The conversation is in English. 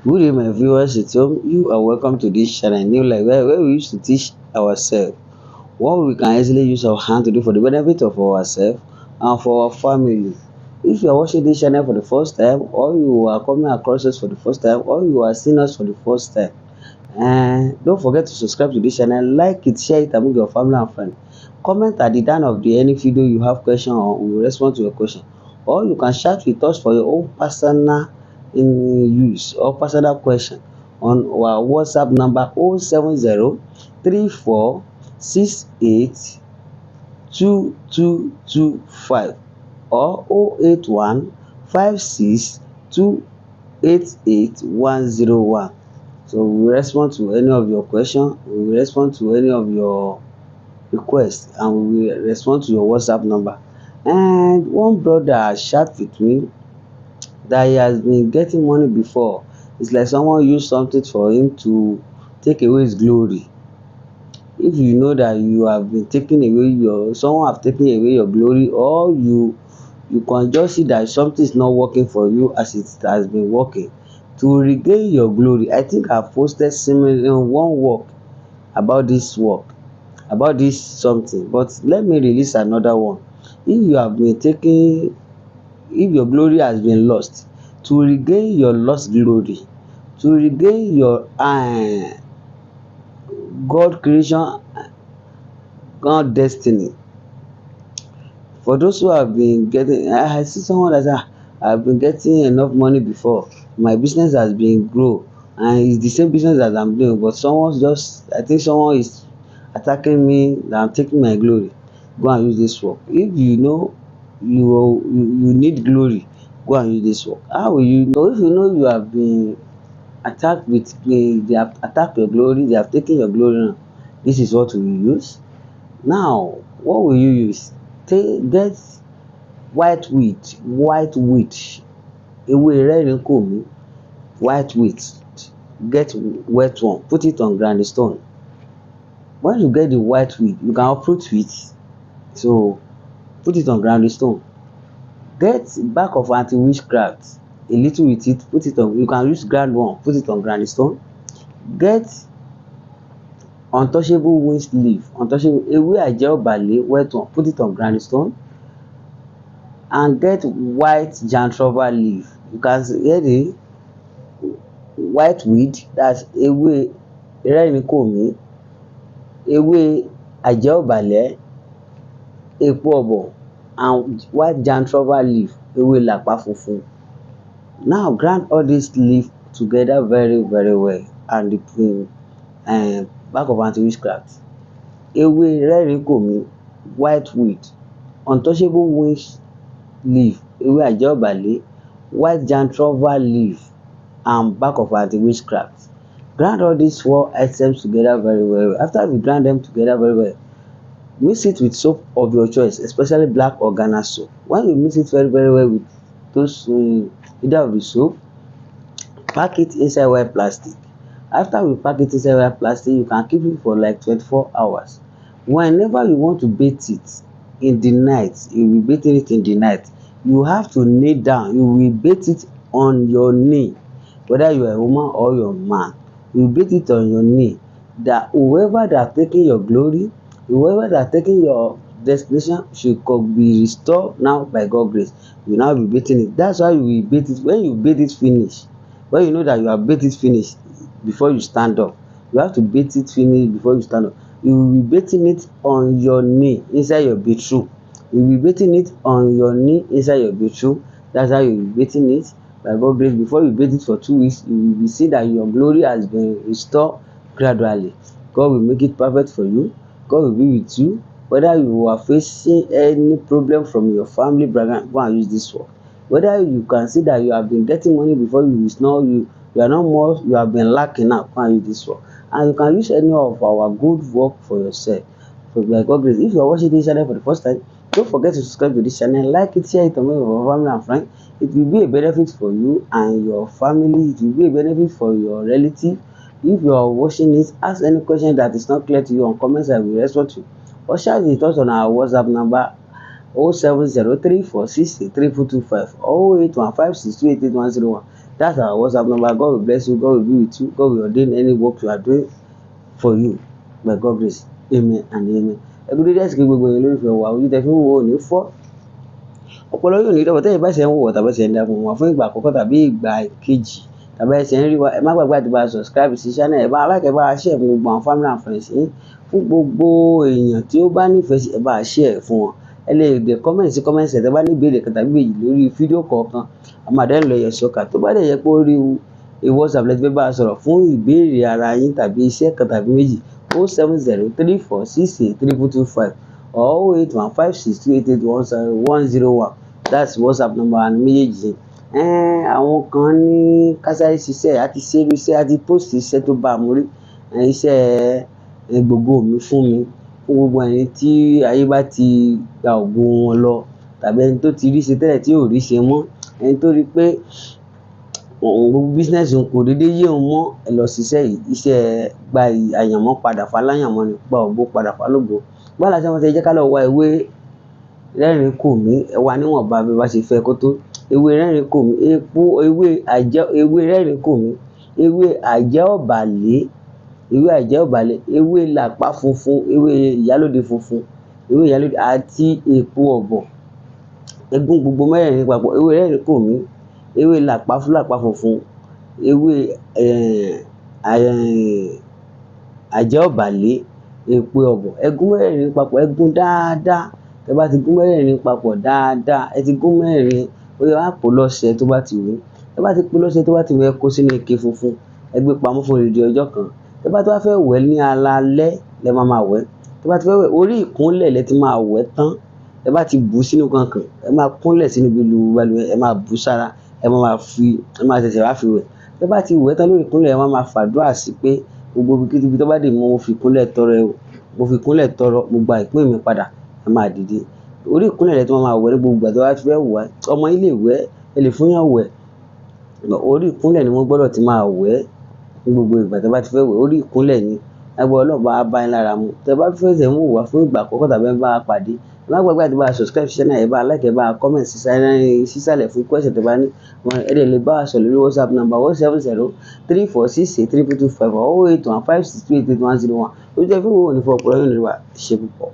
Good day, my viewers at home. You are welcome to this channel, New Life, where we used to teach ourselves what we can easily use our hand to do for the benefit of ourselves and for our family. If you are watching this channel for the first time, or you are coming across us for the first time, or you are seeing us for the first time, and don't forget to subscribe to this channel, like it, share it among your family and friends. Comment at the down of the any video you have question, or we will respond to your question. Or you can chat with us for your own personal use or personal question on our WhatsApp number 070 3468 2225 or 081 56 288 101. So we will respond to any of your question, we will respond to any of your request, and we will respond to your WhatsApp number. And one brother chat with me that he has been getting money before. It's like someone used something for him to take away his glory. If you know that you have been taking away your someone have taken away your glory, or you can just see that something is not working for you as it has been working, to regain your glory. I think I've posted similar one work about this work, about this something, but let me release another one. If you have been taking, if your glory has been lost, to regain your lost glory, to regain your God creation, God destiny. For those who have been getting, I see someone that say, I've been getting enough money before, my business has been grow, and it's the same business that I'm doing, but someone just, I think someone is attacking me that I'm taking my glory. Go and use this work. If you know you need glory, go and use this work. How will you know? If you know you have been attacked with, they have attacked your glory, they have taken your glory now, this is what we will use. Now what will you use? Get white wheat, ewé rẹ́rìn-ín-kò-mí, white wheat, get wet one, put it on grinding stone. When you get the white wheat, you can uproot it, so put it on grinding stone. Get back of anti-witchcraft, a little with it, put it on, you can use ground one, put it on grinding stone. Get untouchable witch leaf, untouchable ewé àjẹ́ wet one, put it on grinding stone. And get white jantrova leaf. You can get the white weed, that's ewé rẹ́rìn-ín-kò-mí, ewé àjẹ́, epo ọ̀bọ̀, and white jantrova leaf, ewé làpá funfun. Now grind all this leaf together very very well, and the back of anti-witchcraft, ewé rẹ́rìn-ín-kò-mí, white weed, untouchable witch leaf, ewé àjẹ́, white jantrova leaf, and back of anti-witchcraft. Grind all these four items together very well. After you grind them together very well, mix it with soap of your choice, especially black or Ghana soap. When you mix it very very well with those either of the soap, pack it inside white plastic. After you pack it inside white plastic, you can keep it for like 24 hours. Whenever you want to bake it in the night, you will be baking it in the night, you have to kneel down, you will bake it on your knee, whether you are a woman or you are a man, you will bake it on your knee, that whoever that taking your glory, whoever that taking your destination should be restored now by God grace. You now be baking it. That's why you will bake it. When you bake it finish, when you know that you have baked it finish, before you stand up, you have to bake it finish before you stand up. You will be baking it on your knee inside your bedroom. You will be baking it on your knee inside your bedroom. That's how you will be baking it by God grace. Before you bake it for 2 weeks, you will be see that your glory has been restored gradually. God will make it perfect for you. God will be with you. Whether you are facing any problem from your family background, go and use this work. Whether you can see that you have been getting money before, you are not more, you have been lacking now, go and use this work. And you can use any of our good work for yourself. So by God grace, if you are watching this channel for the first time, don't forget to subscribe to this channel, like it, share it among your family and friends. It will be a benefit for you and your family. It will be a benefit for your relative. If you are watching this, ask any question that is not clear to you on comments, I will respond to you. Or share with us on our WhatsApp number 070 3468 3425 or 081 56 288 101. That's our WhatsApp number. God will bless you. God will be with you. God will ordain any work you are doing for you by God grace. Amen and amen. Ẹgbẹ́ dídí ẹ̀sìn kí gbogbo èèyàn lórúkọ wa ojú tẹ fi ń wo ò ní fọ́. Ọpọlọ yóò ní dọ́gba tẹ́yìn bá ṣe ń wò tàbí ṣe ń darapọ̀ mọ́ wa fún ìgbà àkọ́kọ́ tàbí ìgbà kejì tàbí ẹ ṣe ń rí wa. Ẹ má gbàgbé àti bá subscribe sí channel. Ẹ bá like, ẹ bá share fún gbogbo àwọn family and friends yín. Fún gbogbo èèyàn tí ó bá nífẹ̀ẹ́ sí, ẹ bá share fún wọn. Ẹ lè dé comment sí comment section tẹ́ bá ní ìbéèrè kan tàbí méjì lórí fídíò kọ̀ọ̀kan. A máa dẹ́rìn lọ yẹ̀ sọ́kà. Tó bá dẹ̀ yẹ pé ó rí WhatsApp lẹ́tí fẹ́ bá a sọ̀rọ̀ fún ìbéèrè ara yín tàbí iṣẹ́ kan tàbí méjì 07034683225 or 08156288101. That's WhatsApp number and méjèèjì. Àwọn kan ní kásáré ṣiṣẹ́ àti ṣerú iṣẹ́ àti post iṣẹ́ tó bá mú rí. Iṣẹ́ gbogbo mi fún mi fún gbogbo ẹni tí ayé bá ti gba ògo wọn lọ tàbí ẹni tó ti rí ṣe tẹ́lẹ̀ tí ò rí ṣe mọ́, ẹni tó rí pé gbogbo business òun kò dédé yé òun mọ́, ẹ lọ ṣiṣẹ́ yìí. Iṣẹ́ gba àyànmọ́ padà fáláyànmọ́ ni, gba ògo padà fálógo. Báwo la ṣe wọ́n ṣe jẹ́ ká lọ wá ewé rẹ́rìn kò mí, ẹ wá níwọ̀nba bí wá ṣe fẹ́ kó tó. Ewé rẹ́rìn kò mí, ewé rẹ́rìn kò mí, ewé àjẹ́ ọ̀bàlẹ̀, ewé làpá funfun, ewé ìyálóde funfun, ewé ìyálóde àti èpo ọ̀bọ̀. Ẹ gún gbogbo mẹ́rẹ̀ẹ̀rin papọ̀. Ewé rẹ́rìn kò mí, ewé làpá funfun, ewé àjẹ́ ọ̀bàlẹ̀, èpo ọ̀bọ̀. Ẹ gún mẹ́rẹ̀ẹ̀rin papọ̀, ẹ gún dáadáa. Tẹ́ bá ti gún mẹ́rẹ̀ẹ̀rin papọ̀ dáadáa, ẹ ti gún mẹ́rẹ̀ẹ̀rin, ó yẹ wá pò lọ́ṣẹ tó bá ti wù. Tẹ́ bá ti pò lọ́ṣẹ tó bá ti wù, ẹ kó sínú ike funfun. Ẹ gbé pamọ́ fún odidi ọjọ́ kan. Tẹ́ bá ti wá fẹ́ wẹ̀ ní alaalẹ́ lẹ máa wẹ̀. Tẹ́ bá ti fẹ́ wẹ̀ orí ìkúnlẹ̀ lẹ ti máa wẹ̀ tán. Ẹ bá ti bù sínú kànkàn, ẹ máa kúnlẹ̀ sínú ibi balùwẹ̀, ẹ máa bù sára, ẹ máa ṣẹ̀ṣẹ̀ wá fi wẹ̀. Tẹ́ bá ti wẹ̀ tán lórí ìkúnlẹ̀, ẹ máa fàdúrà sí pé gbogbo ibi tó bá dé mo fi ìkúnlẹ̀ tọrọ ẹ o. Mo fi ìkúnlẹ̀ tọrọ, mo gba ìpín mi padà. Ẹ máa dìde. Orí ìkúnlẹ̀ lẹ ti máa wẹ̀ ní gbogbo ìgbà tó bá ti fẹ́ wẹ̀. Ọmọ yín lè wẹ̀, ẹ lè fún yàn wẹ̀. Orí ìkúnlẹ̀ ni wọ́n gbọ́dọ̀ ti máa wẹ̀ ní gbogbo ìgbà tó bá ti fẹ́ wẹ̀. Orí ìkúnlẹ̀ ni agbára Ọlọ́run bá bá yín lára mu. Tẹ́ bá fẹ́ ṣe ń wò wá fún ìgbà àkọ́kọ́ tàbí ẹ bá wa pàdé, ẹ má gbàgbé àti bá subscribe sí channel. Ẹ bá like, ẹ bá comment sísàlẹ̀ fún question tẹ́ bá ní. Ẹ dẹ̀ lè bá wa sọ̀rọ̀ lórí WhatsApp number 07034683225 or 08156288101. Ó jẹ́ fún òun ní fún ọpọlọ yóò ní wà ṣe púpọ̀.